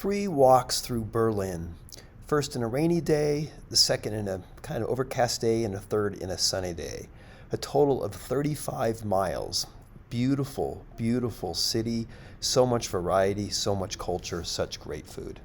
Three walks through Berlin. First in a rainy day, the second in a kind of overcast day, and a third in a sunny day. A total of 35 miles. Beautiful, beautiful city. So much variety, so much culture, such great food.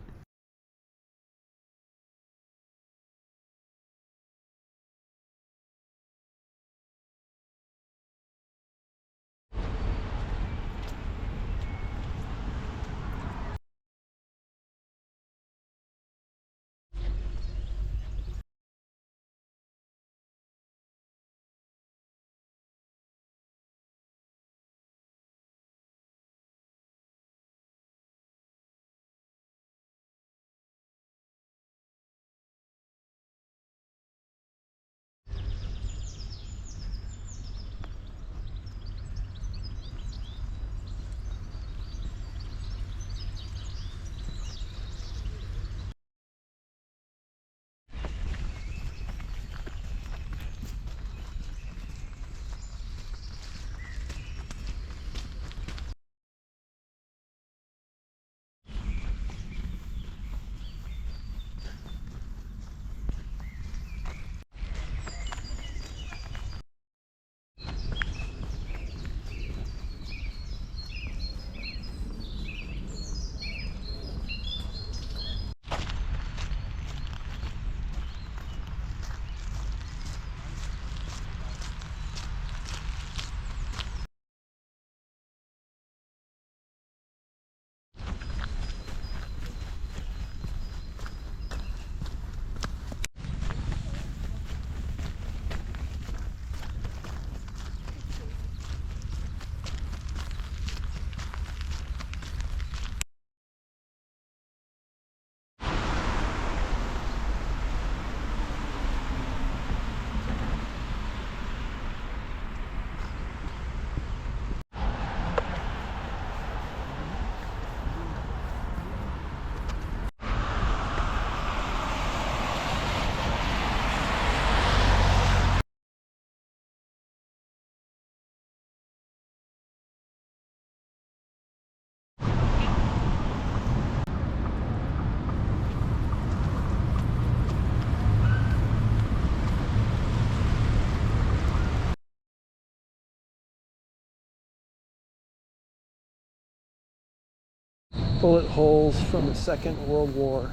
Bullet holes from the Second World War.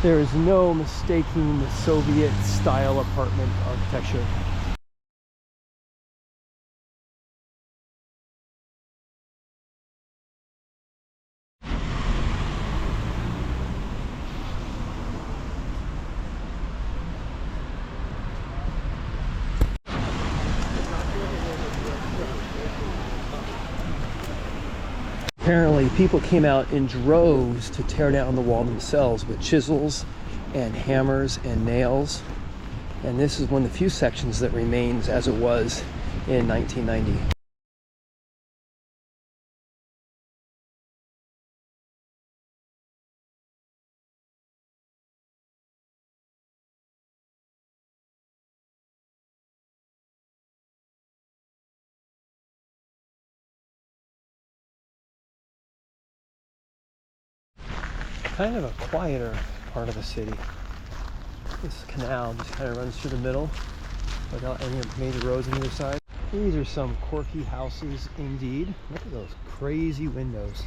There is no mistaking the Soviet-style apartment architecture. Apparently, people came out in droves to tear down the wall themselves with chisels and hammers and nails. And this is one of the few sections that remains as it was in 1990. Kind of a quieter part of the city. This canal just kind of runs through the middle without any major roads on either side. These are some quirky houses indeed. Look at those crazy windows.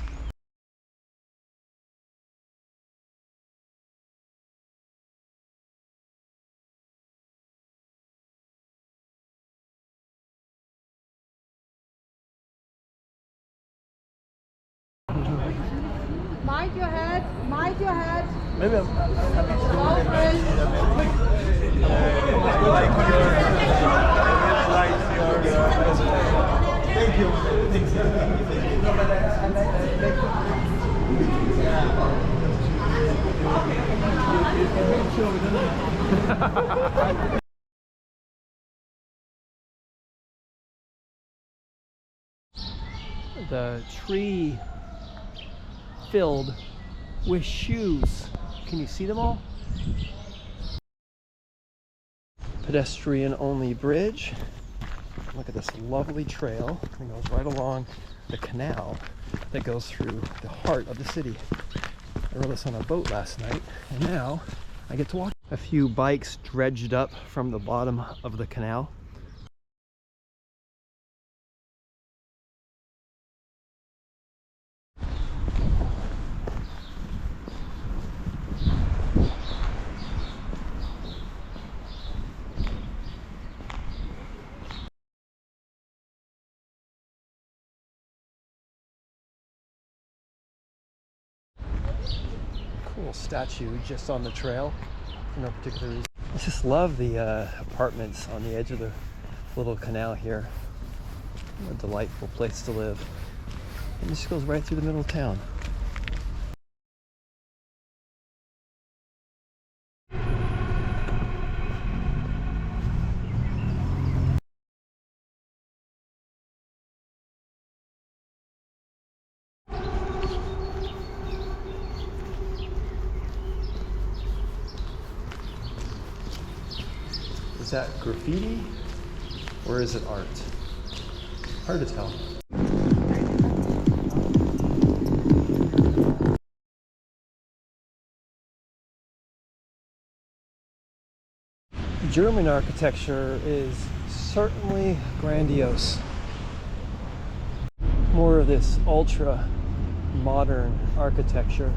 Mind your head. Mind your head. Maybe I'm Slow breath. Thank you. The tree filled with shoes. Can you see them all? Pedestrian only bridge. Look at this lovely trail that goes right along the canal that goes through the heart of the city. I rode this on a boat last night, and now I get to walk. A few bikes dredged up from the bottom of the canal. Cool statue just on the trail for no particular reason. I just love the apartments on the edge of the little canal here. What a delightful place to live. And this goes right through the middle of town. Is that graffiti or is it art? Hard to tell. German architecture is certainly grandiose. More of this ultra modern architecture.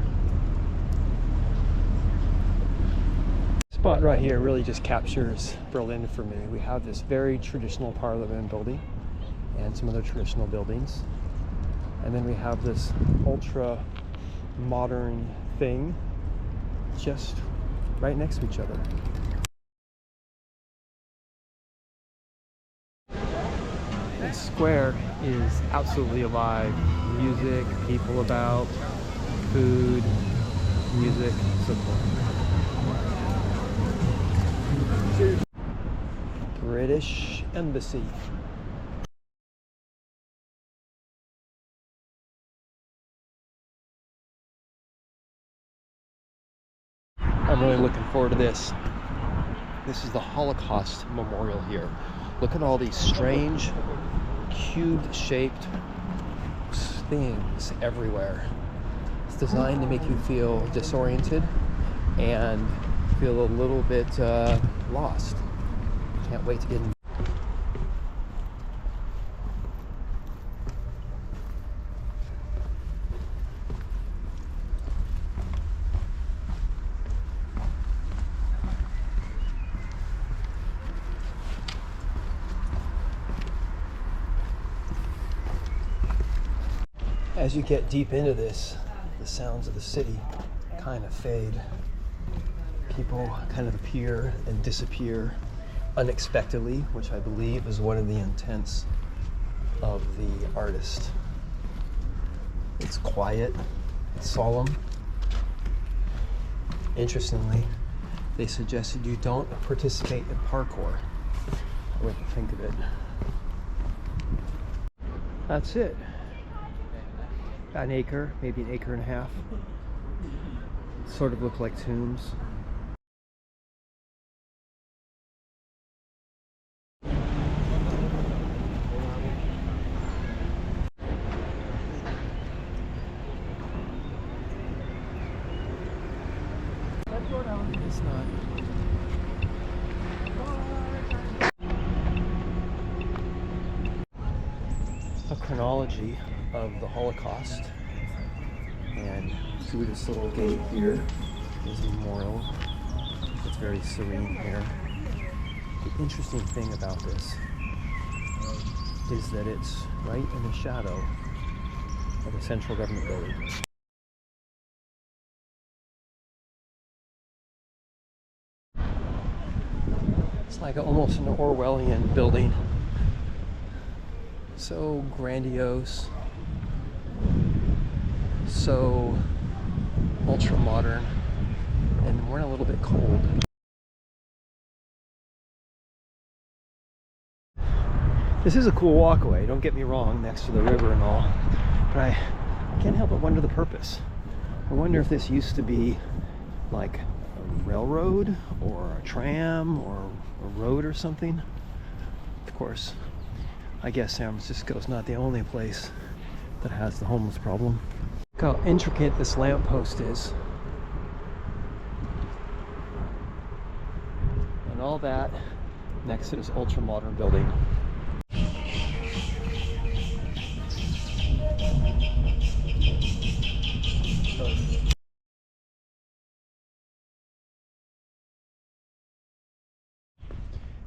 Spot right here really just captures Berlin for me. We have this very traditional Parliament building and some other traditional buildings. And then we have this ultra modern thing just right next to each other. This square is absolutely alive. Music, people about, food, music, so forth. British Embassy. I'm really looking forward to this. This is the Holocaust Memorial here. Look at all these strange cube-shaped things everywhere. It's designed to make you feel disoriented and feel a little bit lost. Can't wait to get in. As you get deep into this, the sounds of the city kind of fade. People kind of appear and disappear unexpectedly, which I believe is one of the intents of the artist. It's quiet, it's solemn. Interestingly, they suggested you don't participate in parkour. I wouldn't think of it. That's it. About an acre, maybe an acre and a half. Sort of look like tombs. It's not. A chronology of the Holocaust, and through this little gate here is a memorial. It's very serene here. The interesting thing about this is that it's right in the shadow of the central government building. It's like almost an Orwellian building. So grandiose, so ultra modern, and we're a little bit cold. This is a cool walkway, don't get me wrong, next to the river and all, but I can't help but wonder the purpose. I wonder if this used to be like a railroad or a tram or a road or something. Of course, I guess San Francisco is not the only place that has the homeless problem. Look how intricate this lamppost is. And all that next to this ultra modern building.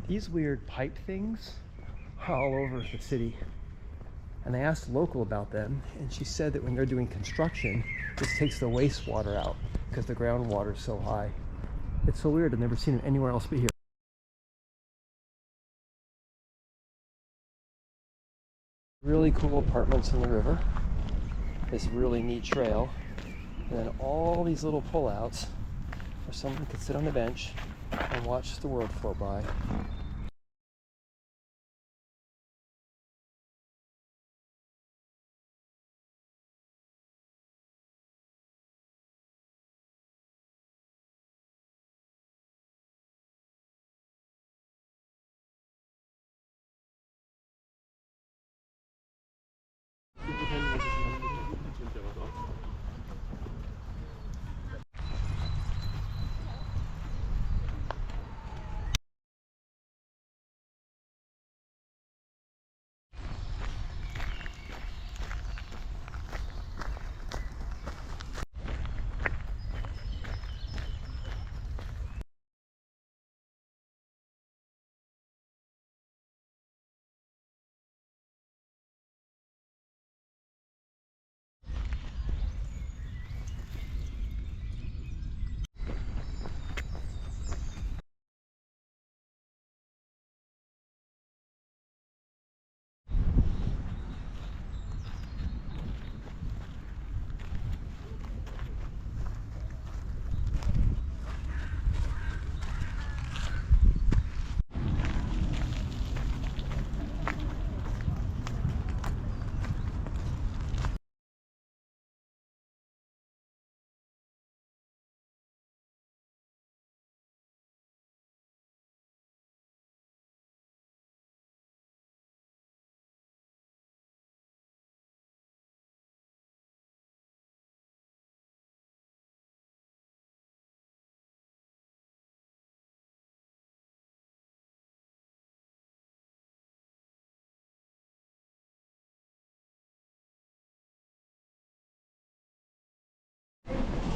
These weird pipe things are all over the city. And I asked a local about them, and she said that when they're doing construction, this takes the wastewater out because the groundwater is so high. It's so weird, I've never seen it anywhere else but here. Really cool apartments on the river. This really neat trail. And then all these little pullouts where someone could sit on the bench and watch the world float by.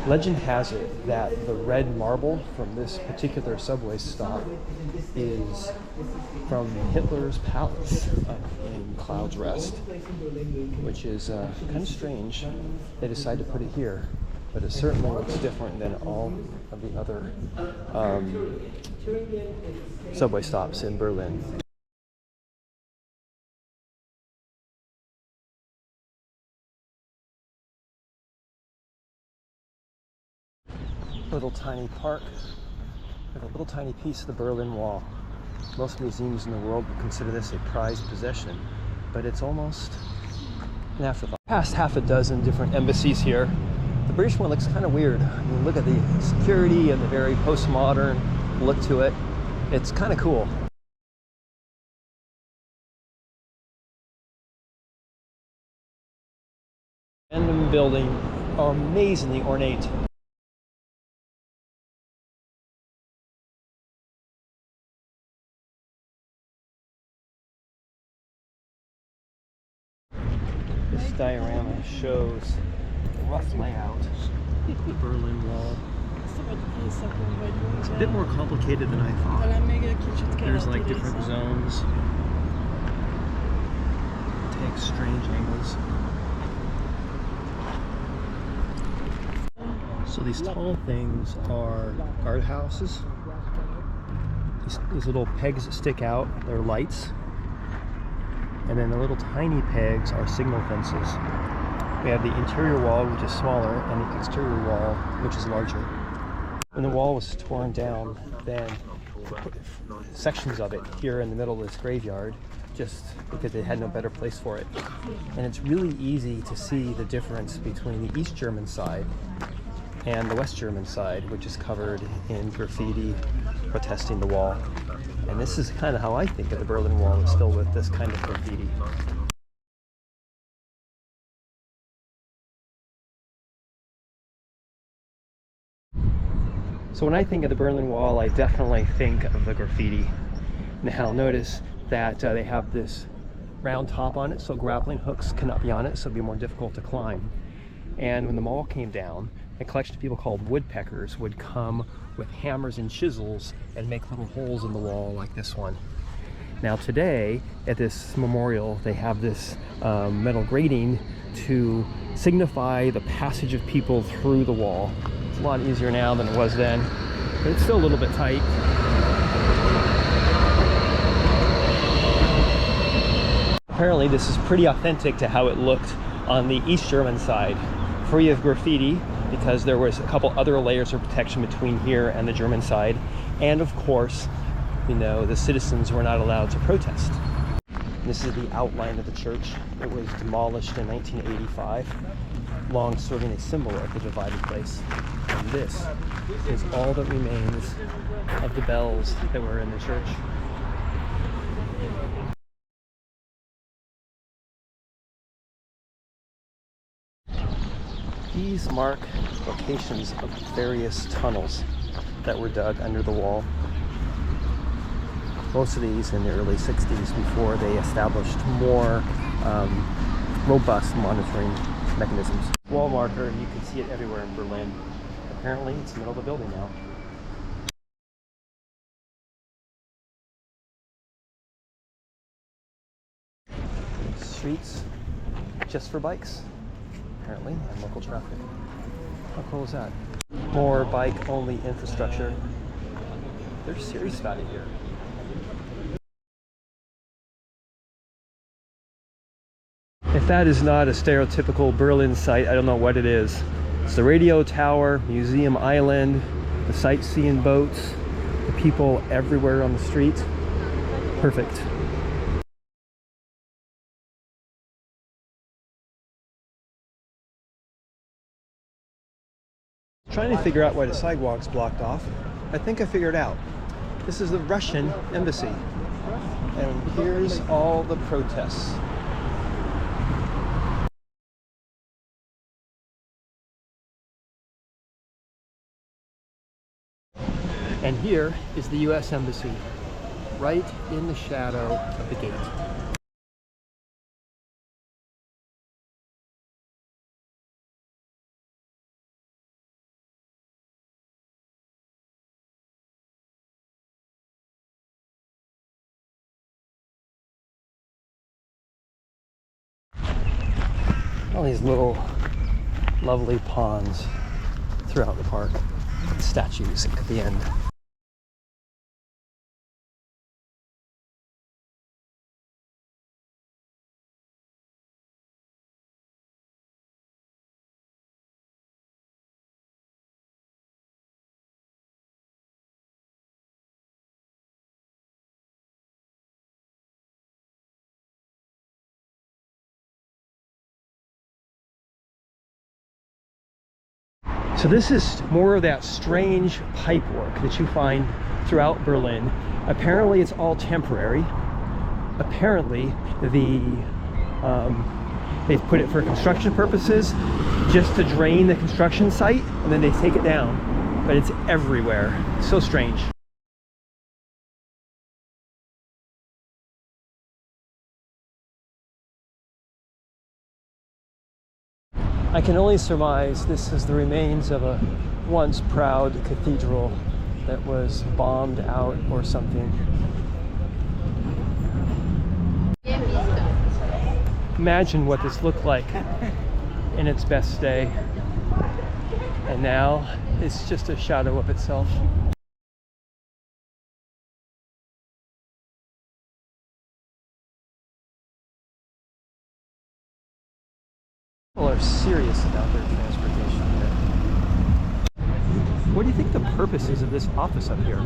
Legend has it that the red marble from this particular subway stop is from Hitler's palace up in Cloud's Rest, which is kind of strange. They decided to put it here, but it certainly looks different than all of the other subway stops in Berlin. Little tiny park with a little tiny piece of the Berlin Wall. Most museums in the world would consider this a prized possession, but it's almost an afterthought. Past half a dozen different embassies here. The British one looks kind of weird. I mean, look at the security and the very postmodern look to it. It's kind of cool. Random building, amazingly ornate. This diorama shows the rough layout of the Berlin Wall. It's a bit more complicated than I thought. There's like different zones. It takes strange angles. So these tall things are guardhouses. These little pegs that stick out, they're lights. And then the little tiny pegs are signal fences. We have the interior wall, which is smaller, and the exterior wall, which is larger. When the wall was torn down, then they put sections of it here in the middle of this graveyard, just because they had no better place for it. And it's really easy to see the difference between the East German side and the West German side, which is covered in graffiti protesting the wall. And this is kind of how I think of the Berlin Wall, is filled with this kind of graffiti. So when I think of the Berlin Wall, I definitely think of the graffiti. Now notice that they have this round top on it, so grappling hooks cannot be on it, so it'd be more difficult to climb. And when the wall came down, a collection of people called woodpeckers would come with hammers and chisels and make little holes in the wall like this one. Now today, at this memorial, they have this metal grating to signify the passage of people through the wall. It's a lot easier now than it was then, but it's still a little bit tight. Apparently this is pretty authentic to how it looked on the East German side, free of graffiti, because there was a couple other layers of protection between here and the German side. And of course, you know, the citizens were not allowed to protest. This is the outline of the church. It was demolished in 1985, long serving a symbol of the divided place. And this is all that remains of the bells that were in the church. These mark locations of various tunnels that were dug under the wall. Most of these in the early 60s, before they established more robust monitoring mechanisms. Wall marker, you can see it everywhere in Berlin. Apparently it's the middle of the building now. Streets just for bikes, apparently, and local traffic. How cool is that? More bike-only infrastructure. They're serious about it here. If that is not a stereotypical Berlin site, I don't know what it is. It's the radio tower, Museum Island, the sightseeing boats, the people everywhere on the street. Perfect. Trying to figure out why the sidewalk's blocked off. I think I figured out. This is the Russian embassy. And here's all the protests. And here is the US Embassy, right in the shadow of the gate. All these little lovely ponds throughout the park, statues at the end. So this is more of that strange pipework that you find throughout Berlin. Apparently it's all temporary. Apparently they've put it for construction purposes, just to drain the construction site, and then they take it down. But it's everywhere. It's so strange. I can only surmise this is the remains of a once proud cathedral that was bombed out or something. Imagine what this looked like in its best day. And now it's just a shadow of itself. People are serious about their transportation here. What do you think the purpose is of this office up here?